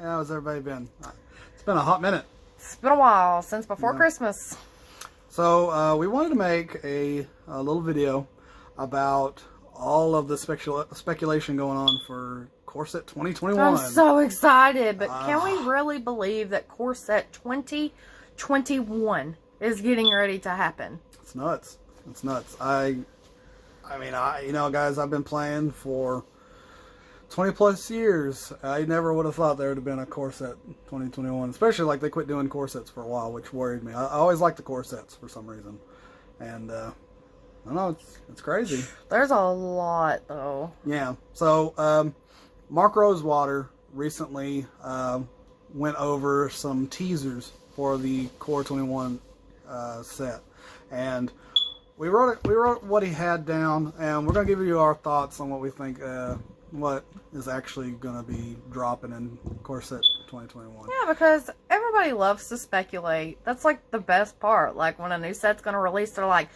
how's everybody been? It's been a hot minute. It's been a while since before Christmas. So we wanted to make a little video about all of the speculation going on for Core Set 2021. I'm so excited, but can we really believe that Core Set 2021 is getting ready to happen? It's nuts. It's nuts. I mean, you know, guys, I've been playing for 20 plus years. I never would have thought there would have been a Core Set 2021, especially like they quit doing Core Sets for a while, which worried me. I always liked the Core Sets for some reason, and I don't know, it's crazy. There's a lot though. Yeah. So Mark Rosewater recently went over some teasers for the Core 21 set, and we wrote what he had down, and we're gonna give you our thoughts on what we think what is actually gonna be dropping in Core Set 2021. Yeah, because everybody loves to speculate. That's like the best part. Like when a new set's gonna release, they're like,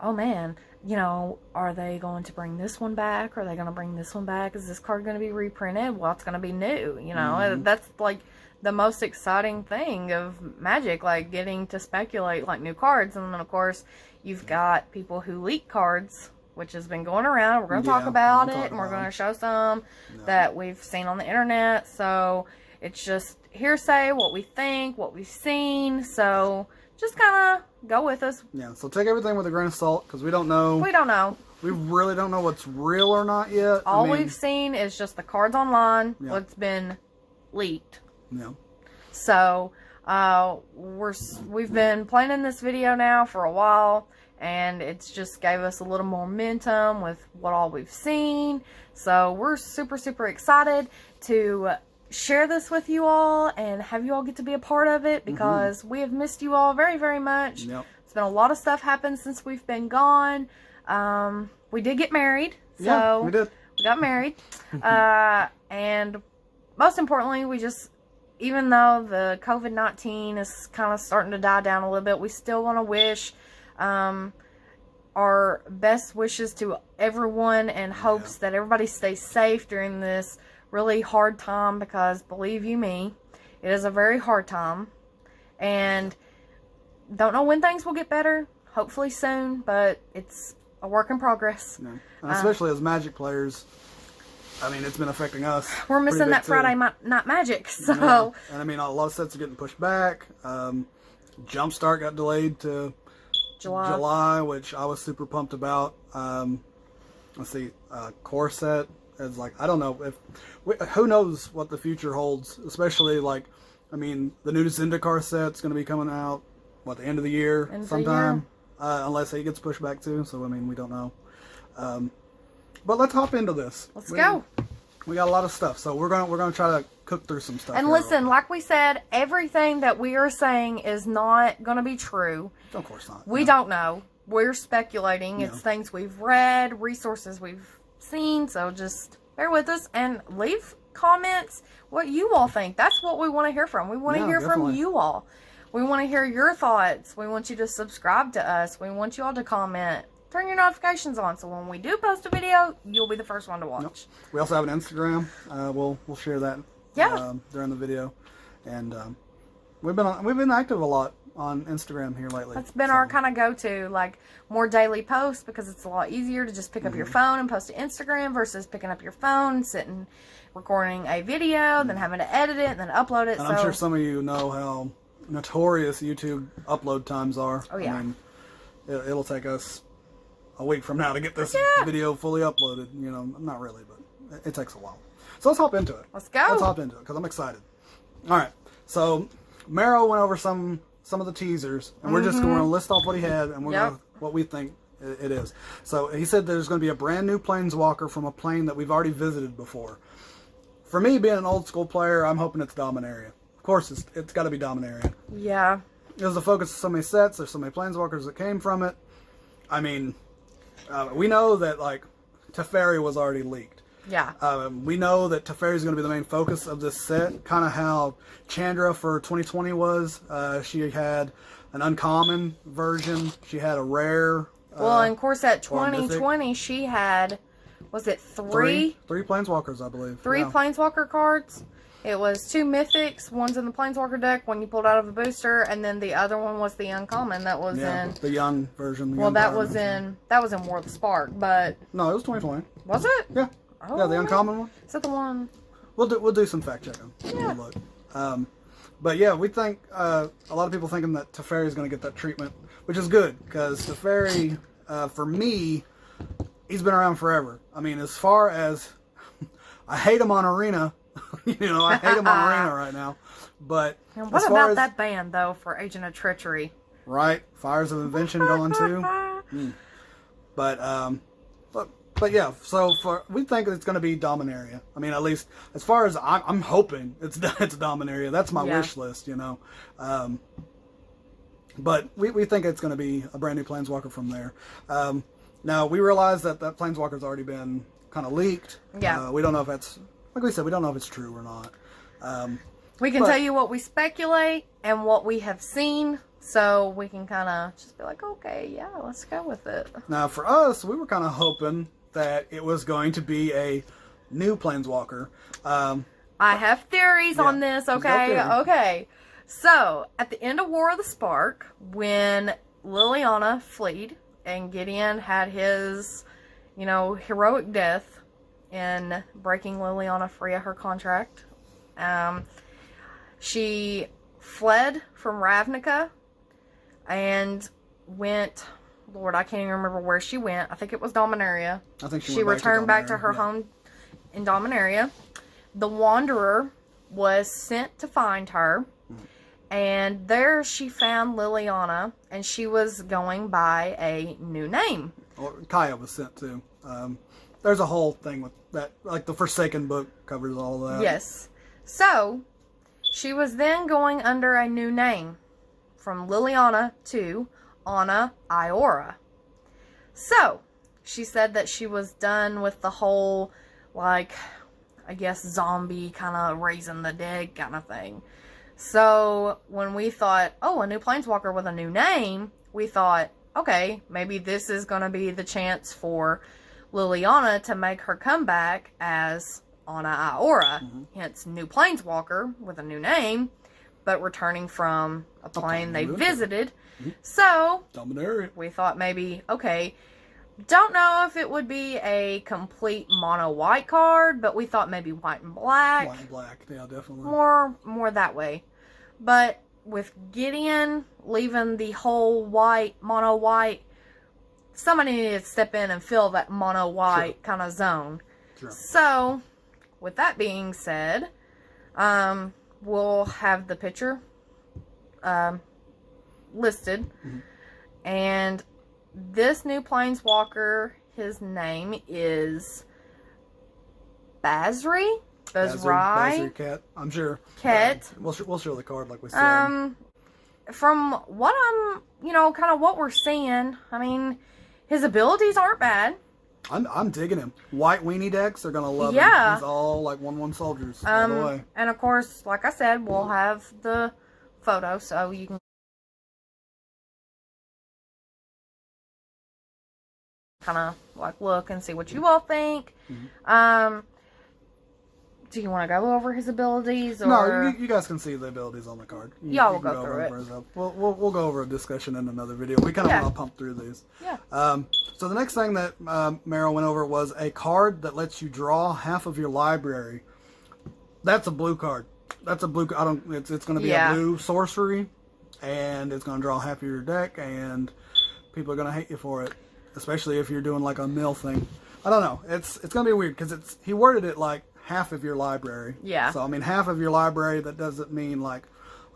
oh man, you know, are they going to bring this one back? Are they going to bring this one back? Is this card going to be reprinted? Well, it's going to be new, you know? That's like the most exciting thing of Magic, like getting to speculate like new cards. And then of course you've got people who leak cards, which has been going around. We're going to talk about it, and we're going to show some that we've seen on the internet. So it's just hearsay, what we think, what we've seen. So just kind of go with us. Yeah, so take everything with a grain of salt, because we don't know. We don't know. We really don't know what's real or not yet. All we've seen is just the cards online. Yeah. What's been leaked. Yeah. So we've been planning this video now for a while, and it's just gave us a little momentum with what all we've seen. So we're super, super excited to share this with you all and have you all get to be a part of it, because we have missed you all very, very much. Yep. It's been a lot of stuff happened since we've been gone. We did get married. So yeah, we did. We got married. And most importantly, we just, even though the COVID-19 is kind of starting to die down a little bit, we still want to wish our best wishes to everyone, and hopes that everybody stays safe during this really hard time, because believe you me, it is a very hard time, and don't know when things will get better. Hopefully soon, but it's a work in progress. Yeah. And especially as Magic players, I mean, it's been affecting us. We're missing that Friday night Magic, so yeah. And I mean, a lot of sets are getting pushed back. Jumpstart got delayed to July, which I was super pumped about. Let's see, Core Set is like, I don't know if who knows what the future holds, especially like, I mean, the new Zendikar set's going to be coming out the end of the year sometime, unless it gets pushed back too. So I mean, we don't know. But let's hop into this. Let's go. We got a lot of stuff, so we're gonna try to cook through some stuff. And listen, like we said, everything that we are saying is not going to be true. Of course not. We don't know. We're speculating. It's things we've read, resources we've seen. So just bear with us and leave comments what you all think. That's what we want to hear from. We want to hear from you all. We want to hear your thoughts. We want you to subscribe to us. We want you all to comment. Turn your notifications on, so when we do post a video, you'll be the first one to watch. Yep. We also have an Instagram. We'll share that during the video, and we've been active a lot on Instagram here lately. That's been our kind of go-to, like more daily posts, because it's a lot easier to just pick up your phone and post to Instagram versus picking up your phone, sitting recording a video, then having to edit it, and then upload it. And I'm sure some of you know how notorious YouTube upload times are. Oh yeah. I mean, it'll take us a week from now to get this video fully uploaded. You know, not really, but it takes a while. So let's hop into it. Let's go. Let's hop into it, because I'm excited. All right. So Mero went over some of the teasers, and we're just going to list off what he had, and we're gonna, what we think it is. So he said there's going to be a brand new planeswalker from a plane that we've already visited before. For me, being an old school player, I'm hoping it's Dominaria. Of course, it's got to be Dominaria. Yeah. It was the focus of so many sets. There's so many planeswalkers that came from it. I mean, we know that like Teferi was already leaked. Yeah. We know that Teferi is going to be the main focus of this set, kind of how Chandra for 2020 was. She had an uncommon version. She had a rare. Well, in Core Set 2020, she had, was it three? Three planeswalkers, I believe. Three planeswalker cards. It was 2 mythics. One's in the Planeswalker deck when you pulled out of a booster, and then the other one was the uncommon that was in the young version. That was in War of the Spark, but no, it was 2020. Was it? Yeah. Oh, yeah, the uncommon one. Is that the one? We'll do some fact checking. Yeah. We'll look. But yeah, we think a lot of people thinking that Teferi is going to get that treatment, which is good because Teferi, for me, he's been around forever. I mean, as far as I hate him on Arena. I hate him on Arena right now. But and what about that ban, though, for Agent of Treachery? Right. Fires of Invention going too. But yeah, so we think it's going to be Dominaria. I mean, at least as far as I'm hoping it's Dominaria. That's my wish list, But we think it's going to be a brand new Planeswalker from there. Now, we realize that Planeswalker's already been kind of leaked. Yeah. We don't know if that's... Like we said, we don't know if it's true or not. We can tell you what we speculate and what we have seen, so we can kind of just be like, okay, yeah, let's go with it. Now, for us, we were kind of hoping that it was going to be a new Planeswalker. I have theories on this, okay? Okay. So, at the end of War of the Spark, when Liliana fled and Gideon had his, heroic death, in breaking Liliana free of her contract. She fled from Ravnica and went... Lord, I can't even remember where she went. I think it was Dominaria. I think she returned back to her home in Dominaria. The Wanderer was sent to find her. And there she found Liliana, and she was going by a new name. Or Kaya was sent to. There's a whole thing with that, like the Forsaken book covers all that. Yes. So, she was then going under a new name, from Liliana to Anna Iora. So, she said that she was done with the whole, zombie kind of raising the dead kind of thing. So, when we thought, a new Planeswalker with a new name, we thought, okay, maybe this is going to be the chance for Liliana to make her comeback as Anna Iora. Hence, new Planeswalker with a new name, but returning from a plane they visited. So, Dominaria. We thought maybe, okay, don't know if it would be a complete mono white card, but we thought maybe white and black. White and black, yeah, definitely. More that way. But with Gideon leaving the whole mono white, somebody needed to step in and fill that mono white kind of zone. Sure. So, with that being said, we'll have the picture listed. And this new Planeswalker, his name is Basri? Basri Cat, I'm sure. Cat. We'll show the card like we said. From what I'm, kind of what we're seeing, I mean, his abilities aren't bad. I'm digging him. White weenie decks are gonna love him. He's all like 1/1 soldiers all the way. And of course, like I said, we'll have the photo so you can kind of look and see what you all think. Do you want to go over his abilities? Or... No, you guys can see the abilities on the card. Y'all will go through it. We'll go over a discussion in another video. We kind of want to pump through these. Yeah. So the next thing that Meryl went over was a card that lets you draw half of your library. That's a blue card. That's a blue. It's going to be a blue sorcery, and it's going to draw half of your deck, and people are going to hate you for it, especially if you're doing like a mill thing. I don't know. It's going to be weird because he worded it like half of your library. Yeah. So I mean, half of your library. That doesn't mean like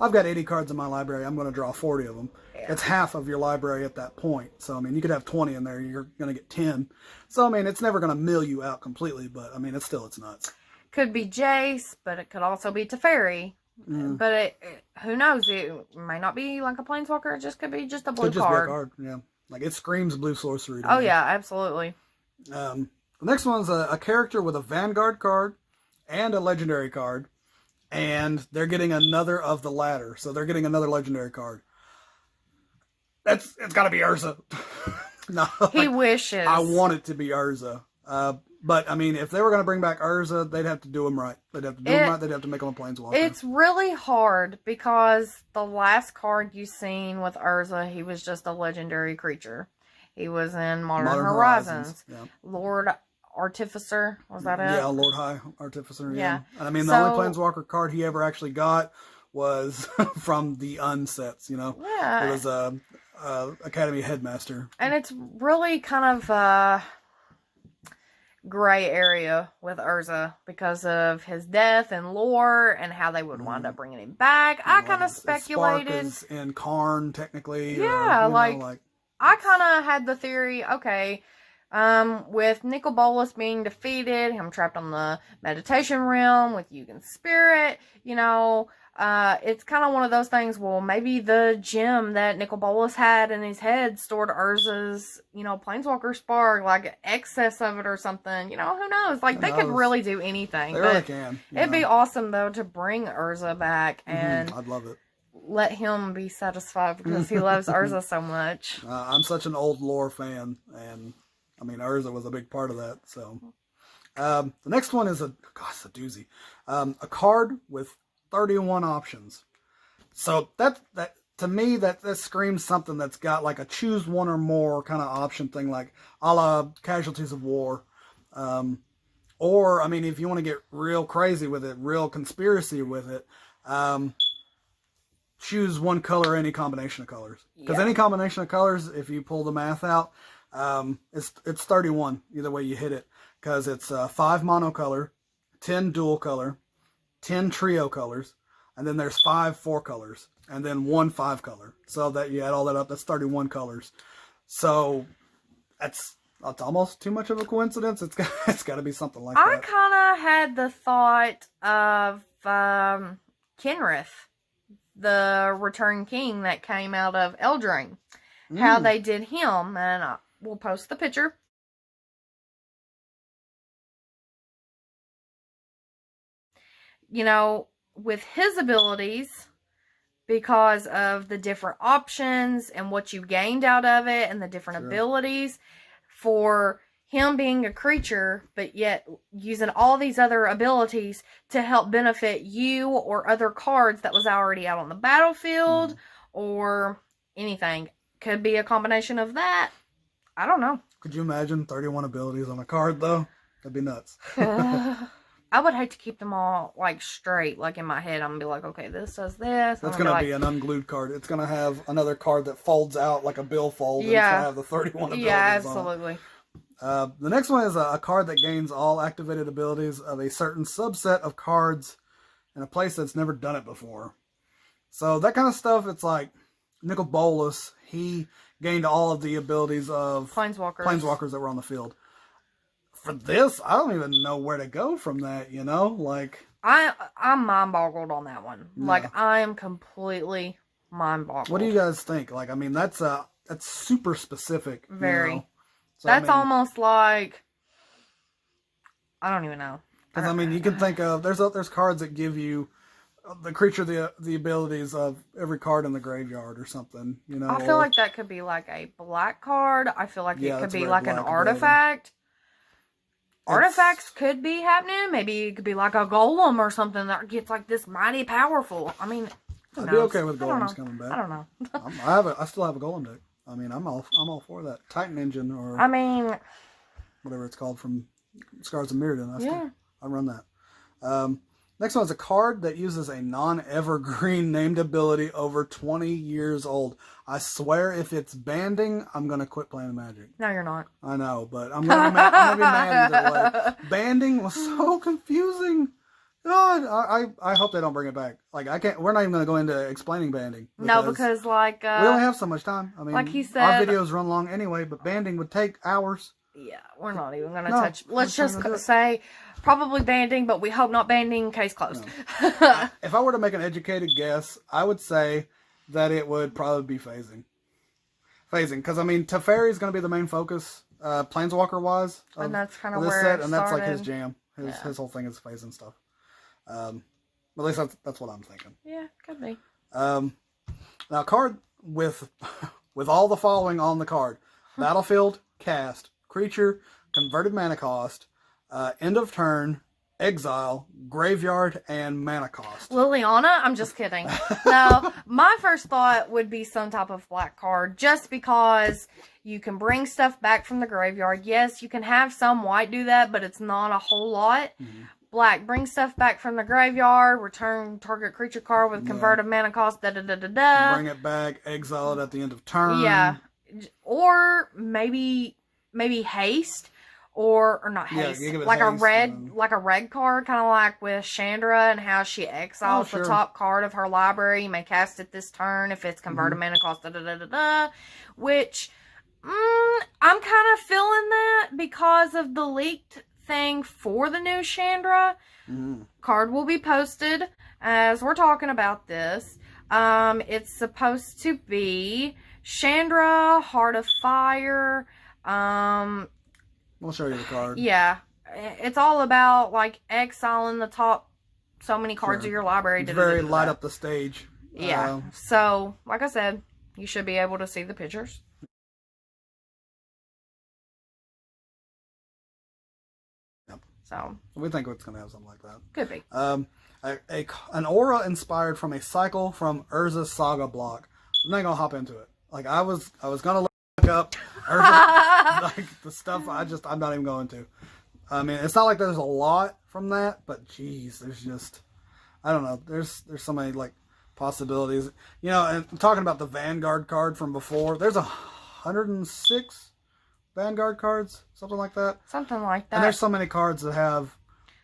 I've got 80 cards in my library. I'm going to draw 40 of them. Yeah. It's half of your library at that point. So I mean, you could have 20 in there. You're going to get 10. So I mean, it's never going to mill you out completely. But I mean, it's nuts. Could be Jace, but it could also be Teferi. But who knows? It may not be like a Planeswalker. It just could be just a blue could card. Be a card. Yeah. Like it screams blue sorcery. Oh yeah, absolutely. The next one's a character with a Vanguard card and a legendary card, and they're getting another of the latter. So they're getting another legendary card. It's got to be Urza. No, he wishes. I want it to be Urza. But I mean, if they were going to bring back Urza, they'd have to do him right. They'd have to do him right. They'd have to make him a planeswalker. It's really hard because the last card you seen with Urza, he was just a legendary creature. He was in Modern Horizons. Yeah. Lord Artificer, was that it? Yeah, Lord High Artificer. Yeah. And I mean, the only planeswalker card he ever actually got was from the unsets. You know. Yeah. It was Academy Headmaster. And it's really kind of gray area with Urza because of his death and lore and how they would wind up bringing him back. I kind of speculated. Spark is in Karn, technically. Yeah, I kind of had the theory, okay, with Nicol Bolas being defeated, him trapped on the meditation realm with Yugen's spirit, you know, it's kind of one of those things, well, maybe the gem that Nicol Bolas had in his head stored Urza's, you know, Planeswalker Spark, like excess of it or something, you know, who knows? Like, they could really do anything. They really can. It'd be awesome, though, to bring Urza back and... I'd love it. Let him be satisfied because he loves Urza so much. I'm such an old lore fan, and I mean, Urza was a big part of that, so... the next one is it's a doozy. A card with 31 options. So that to me that screams something that's got like a choose one or more kind of option thing, like a la Casualties of War. Or I mean, if you want to get real crazy with it, real conspiracy with it, choose one color, any combination of colors. Because any combination of colors, if you pull the math out, it's 31 either way you hit it. Because it's 5 monocolor, 10 dual color, 10 trio colors, and then there's 5 4 colors, and then 1 5 color. So that you add all that up, that's 31 colors. So that's almost too much of a coincidence. It's got to be something like that. I kind of had the thought of Kenrith, the Return King that came out of Eldraine. How they did him, and we'll post the picture. You know, with his abilities, because of the different options and what you gained out of it and the different abilities, for him being a creature, but yet using all these other abilities to help benefit you or other cards that was already out on the battlefield or anything. Could be a combination of that. I don't know. Could you imagine 31 abilities on a card, though? That'd be nuts. I would hate to keep them all, like, straight, like, in my head. I'm going to be like, okay, this does this. That's going to be an unglued card. It's going to have another card that folds out like a billfold. And it's going to have the 31 abilities absolutely. The next one is a card that gains all activated abilities of a certain subset of cards in a place that's never done it before. So that kind of stuff, it's like Nicol Bolas, he gained all of the abilities of planeswalkers that were on the field. For this, I don't even know where to go from that, you know? Like, I'm mind-boggled on that one. Yeah. Like, I am completely mind-boggled. What do you guys think? Like, I mean, that's super specific. Very. You know? So, that's almost like, I don't even know. Because, I mean, you can think of, there's cards that give you the creature the abilities of every card in the graveyard or something, you know? I feel like that could be like a black card. I feel like it could be like an artifact. Artifacts could be happening. Maybe it could be like a golem or something that gets like this mighty powerful. I mean, I'd be okay with golems coming back. I don't know. I still have a golem deck. I mean, I'm all for that. Titan Engine or whatever it's called from Scars of Mirrodin. I run that. Next one is a card that uses a non-evergreen named ability over 20 years old. I swear if it's banding, I'm going to quit playing Magic. No, you're not. I know, but I'm going to be mad either way. Banding was so confusing. God, I hope they don't bring it back. Like, we're not even going to go into explaining banding. Because like... we only have so much time. I mean, like he said... Our videos run long anyway, but banding would take hours. Yeah, we're not even going to touch... Let's just say... Probably banding, but we hope not banding. Case closed. No. If I were to make an educated guess, I would say that it would probably be phasing. Because, I mean, Teferi is going to be the main focus, Planeswalker-wise. And that's kind of where it and that's like his jam. His whole thing is phasing stuff. At least that's what I'm thinking. Yeah, could be. Now, a card with all the following on the card. Battlefield, cast, creature, converted mana cost, end of turn, exile, graveyard, and mana cost. Liliana? I'm just kidding. No, my first thought would be some type of black card, just because you can bring stuff back from the graveyard. Yes, you can have some white do that, but it's not a whole lot. Mm-hmm. Black, bring stuff back from the graveyard, return target creature card with converted mana cost, da-da-da-da-da. Bring it back, exile it at the end of turn. Yeah. Or maybe haste, or not haste, like a red card, kind of like with Chandra and how she exiles the top card of her library. You may cast it this turn if it's converted mana cost, da-da-da-da-da, which I'm kind of feeling that because of the leaked thing for the new Chandra. Card will be posted as we're talking about this. It's supposed to be Chandra, Heart of Fire. We'll show you the card. Yeah. It's all about, like, exiling the top so many cards of your library. It's very light up the stage. Yeah. So, like I said, you should be able to see the pictures. So we think it's going to have something like that. Could be. An aura inspired from a cycle from Urza's Saga block. I'm not going to hop into it. Like, I was going to look up Urza, like, the stuff I'm not even going to. I mean, it's not like there's a lot from that, but geez, there's just, I don't know. There's so many, like, possibilities. You know, and talking about the Vanguard card from before, there's 106 Vanguard cards, something like that. Something like that. And there's so many cards that have,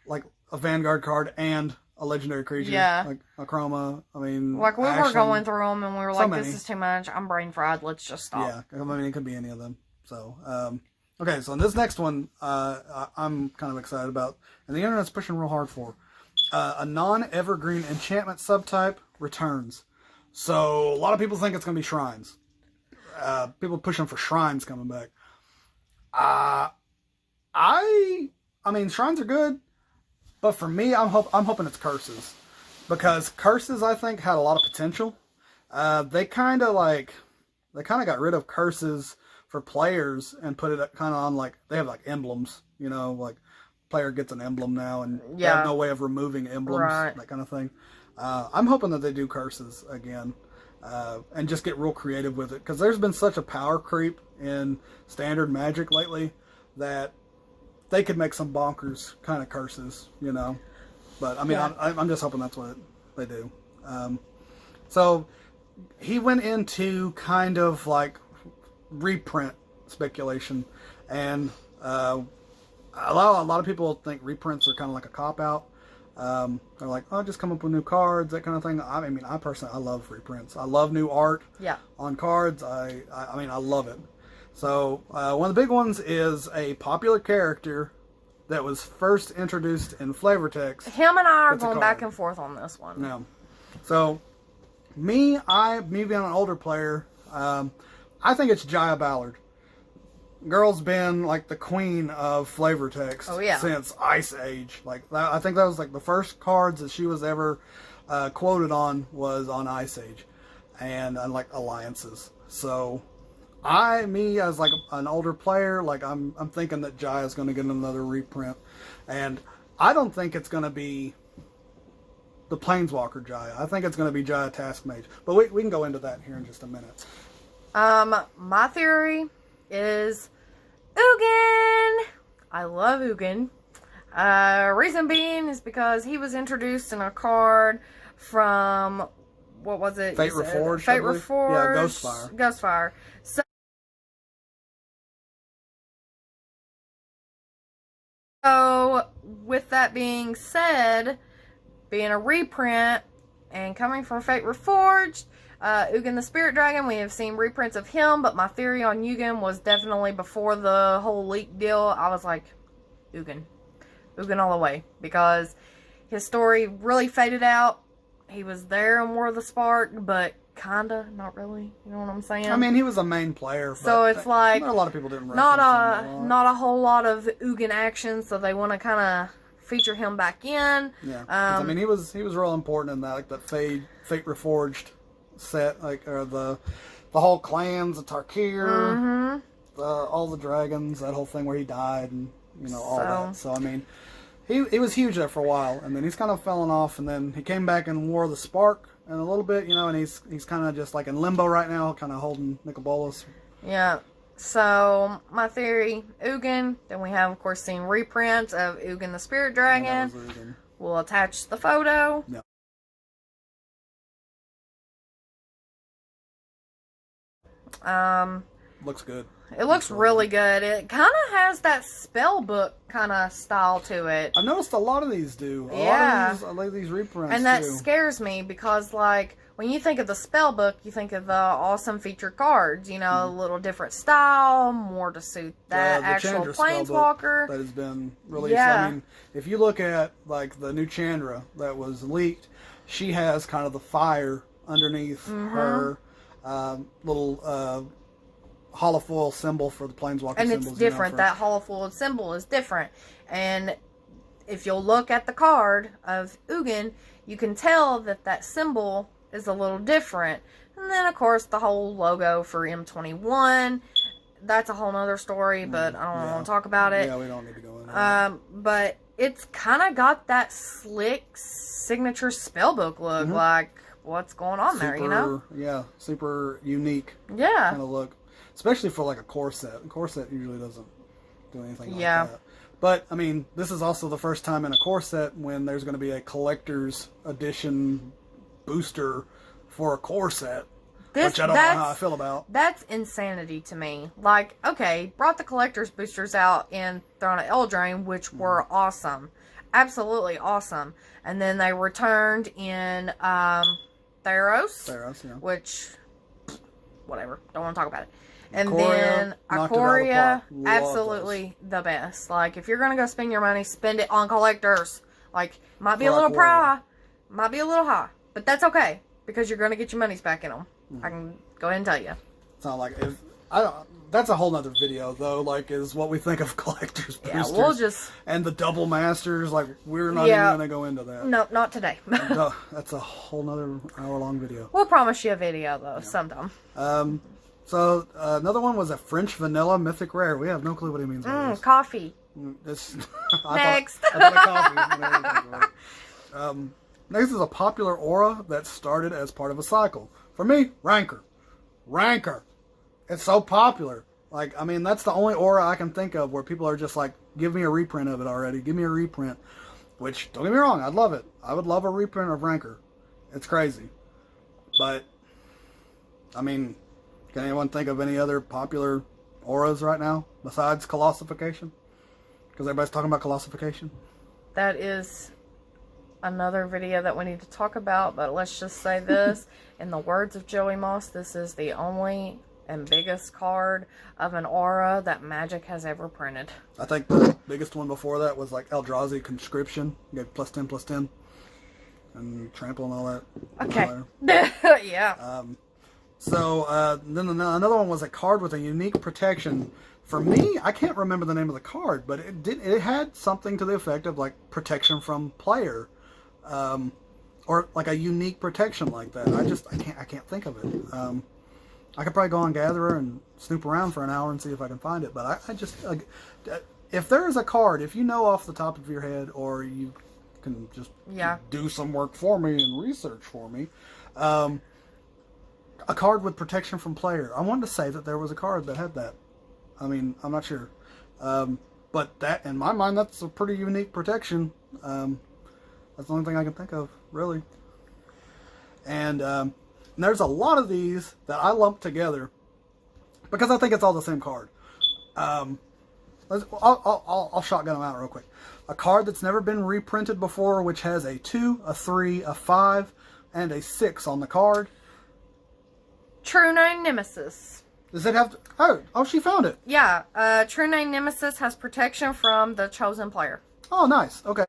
like, a Vanguard card and a legendary creature. Yeah. Like a chroma. I mean, like, we were going through them and we were like, many. this is too much. I'm brain fried. Let's just stop. Yeah. I mean, it could be any of them. So, okay. So, this next one, I'm kind of excited about. And the internet's pushing real hard for. A non-evergreen enchantment subtype returns. So, a lot of people think it's going to be shrines. People pushing for shrines coming back. I mean, shrines are good, but for me, I'm hoping it's curses, because curses, I think, had a lot of potential. They kind of got rid of curses for players and put it kind of on, like, they have, like, emblems, you know, like, player gets an emblem now and they have no way of removing emblems, that kind of thing. I'm hoping that they do curses again. And just get real creative with it, because there's been such a power creep in standard Magic lately that they could make some bonkers kind of curses, you know. But I mean, I'm just hoping that's what they do. So he went into kind of like reprint speculation, and a lot of people think reprints are kind of like a cop out. They're like, oh, just come up with new cards, that kind of thing. I mean, I personally, I love reprints. I love new art on cards. I mean, I love it. So, one of the big ones is a popular character that was first introduced in flavor text. Him and I are going back and forth on this one. Yeah. So, me being an older player, I think it's Jaya Ballard. Girl's been like the queen of flavor text since Ice Age. Like, I think that was like the first cards that she was ever quoted on was on Ice Age, and like alliances. So, me as like an older player, like I'm thinking that Jaya's going to get another reprint, and I don't think it's going to be the Planeswalker Jaya. I think it's going to be Jaya Taskmage. But we can go into that here in just a minute. My theory is Ugin. I love Ugin. Reason being is because he was introduced in a card from, what was it? Fate Reforged. Fate Reforged. Yeah, Ghostfire. Ghostfire. So, with that being said, being a reprint and coming from Fate Reforged, Ugin the Spirit Dragon, we have seen reprints of him, but my theory on Ugin was definitely before the whole leak deal. I was like, Ugin all the way, because his story really faded out. He was there in War of the Spark, but kinda, not really. You know what I'm saying? I mean, he was a main player, but so it's like a lot of people didn't not a whole lot of Ugin action, so they want to kind of feature him back in. Yeah, I mean, he was real important in that, like that Fate Reforged set, like, or the whole clans, the Tarkir, all the dragons, that whole thing where he died, and all that. So I mean, he was huge there for a while, and then he's kind of fallen off, and then he came back and wore the Spark in a little bit, and he's kind of just like in limbo right now, kind of holding Nicol Bolas. Yeah. So my theory, Ugin. Then we have, of course, seen reprints of Ugin the Spirit Dragon. Yeah, we'll attach the photo. Yeah. Looks good. It looks really good. It kind of has that spell book kind of style to it. I noticed a lot of these do. Yeah. I like these reprints and that too. scares me because, like, when you think of the spell book, you think of the awesome featured cards. A little different style, more to suit that actual planeswalker. That has been released. Yeah. I mean, if you look at like the new Chandra that was leaked, she has kind of the fire underneath her little holofoil symbol for the planeswalker and symbols. It's different. That holofoil symbol is different. And if you'll look at the card of Ugin, you can tell that symbol is a little different. And then, of course, the whole logo for M21. That's a whole nother story, but I don't want to talk about it. Yeah, we don't need to go into that. But it's kind of got that slick signature spellbook look. Like, what's going on there, Yeah, super unique kind of look. Especially for like a core set. A core set usually doesn't do anything like that. But, I mean, this is also the first time in a core set when there's going to be a collector's edition booster for a core set. Which I don't know how I feel about. That's insanity to me. Like, okay, brought the collector's boosters out in Throne of Eldraine, which were awesome. Absolutely awesome. And then they returned in Theros. Which, whatever. Don't want to talk about it. And then Ikoria, absolutely the best. Like, if you're going to go spend your money, spend it on collectors. Like, might be a little high, might be a little high, but that's okay because you're going to get your monies back in them. I can go ahead and tell you. It's not like that's a whole nother video though. Like, is what we think of collectors boosters. Yeah, we'll just and the double masters. Like, we're not even going to go into that. No, not today. That's a whole nother hour-long video. We'll promise you a video though sometime. So, another one was a French vanilla mythic rare. We have no clue what he means by this. Coffee. Next. I thought coffee. Next is a popular aura that started as part of a cycle. For me, Rancor. It's so popular. Like, I mean, that's the only aura I can think of where people are just like, give me a reprint of it already. Give me a reprint. Which, don't get me wrong, I'd love it. I would love a reprint of Rancor. It's crazy. But, I mean, can anyone think of any other popular auras right now besides Colossification? Because everybody's talking about Colossification. That is another video that we need to talk about, but let's just say this. In the words of Joey Moss, this is the only and biggest card of an aura that Magic has ever printed. I think the biggest one before that was like Eldrazi Conscription. You get +10/+10. And trample and all that. Okay. Yeah. So, then another one was a card with a unique protection. For me, I can't remember the name of the card, but it had something to the effect of like protection from player, or like a unique protection like that. I can't think of it. I could probably go on Gatherer and snoop around for an hour and see if I can find it. But I just if there is a card, if you know off the top of your head, or you can just do some work for me and research for me. A card with protection from player. I wanted to say that there was a card that had that. I mean, I'm not sure. But that, in my mind, that's a pretty unique protection. That's the only thing I can think of, really. And there's a lot of these that I lump together because I think it's all the same card. I'll shotgun them out real quick. A card that's never been reprinted before, which has a 2, a 3, a 5, and a 6 on the card. True Name Nemesis. Does it have to... Oh, she found it. Yeah. True Name Nemesis has protection from the chosen player. Oh, nice. Okay.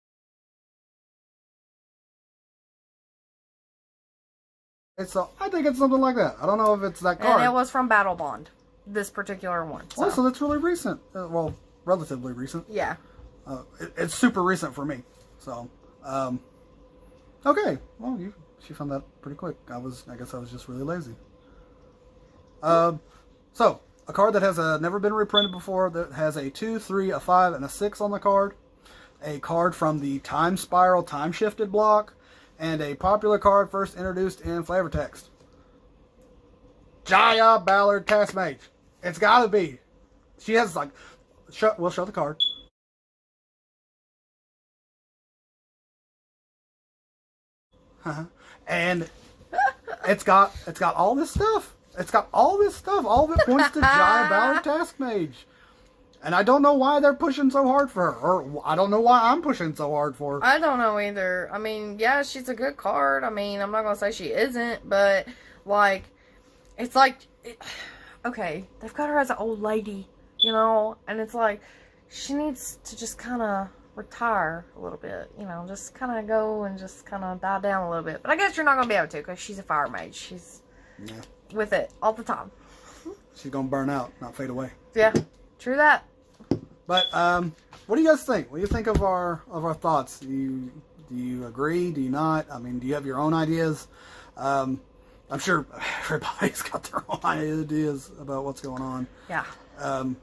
So, I think it's something like that. I don't know if it's that card. And it was from Battle Bond. This particular one. So. Oh, so that's really recent. Well, relatively recent. Yeah. It's super recent for me. So, okay. Well, she found that pretty quick. I guess I was just really lazy. So, a card that has never been reprinted before, that has a 2, 3, a 5, and a 6 on the card. A card from the Time Spiral Time Shifted block. And a popular card first introduced in flavor text. Jaya Ballard Task Mage. It's gotta be. She has like... we'll show the card. And it's got all this stuff. It's got all this stuff. All of it points to Jaya Ballard Task Mage. And I don't know why they're pushing so hard for her. Or I don't know why I'm pushing so hard for her. I don't know either. I mean, yeah, she's a good card. I mean, I'm not going to say she isn't. But, like, it's like... okay, they've got her as an old lady, you know? And it's like, she needs to just kind of retire a little bit. You know, just kind of go and just kind of die down a little bit. But I guess you're not going to be able to because she's a fire mage. She's with it all the time. She's going to burn out, not fade away. Yeah, true that. But what do you guys think? What do you think of our thoughts? Do you agree? Do you not? I mean, do you have your own ideas? I'm sure everybody's got their own ideas about what's going on. Yeah. I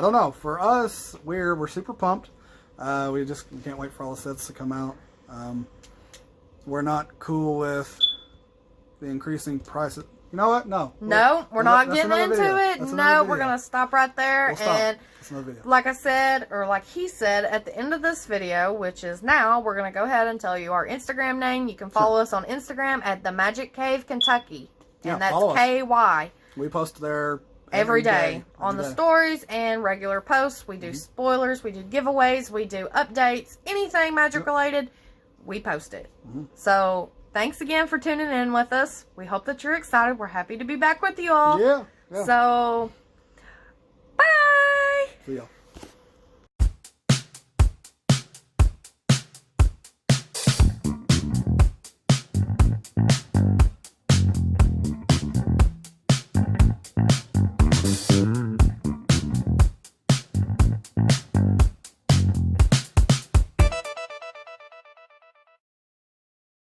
don't know. For us, we're super pumped. We can't wait for all the sets to come out. We're not cool with the increasing prices. You know what? No. No, we're not getting into it. No, we're going to stop right there. We'll stop. And that's another video. like I said, or like he said, at the end of this video, which is now, we're going to go ahead and tell you our Instagram name. You can follow us on Instagram at The Magic Cave Kentucky. And that's KY. We post there every day on the stories and regular posts. We do spoilers, we do giveaways, we do updates, anything magic related, we post it. So thanks again for tuning in with us. We hope that you're excited. We're happy to be back with you all. Yeah. So bye. See y'all.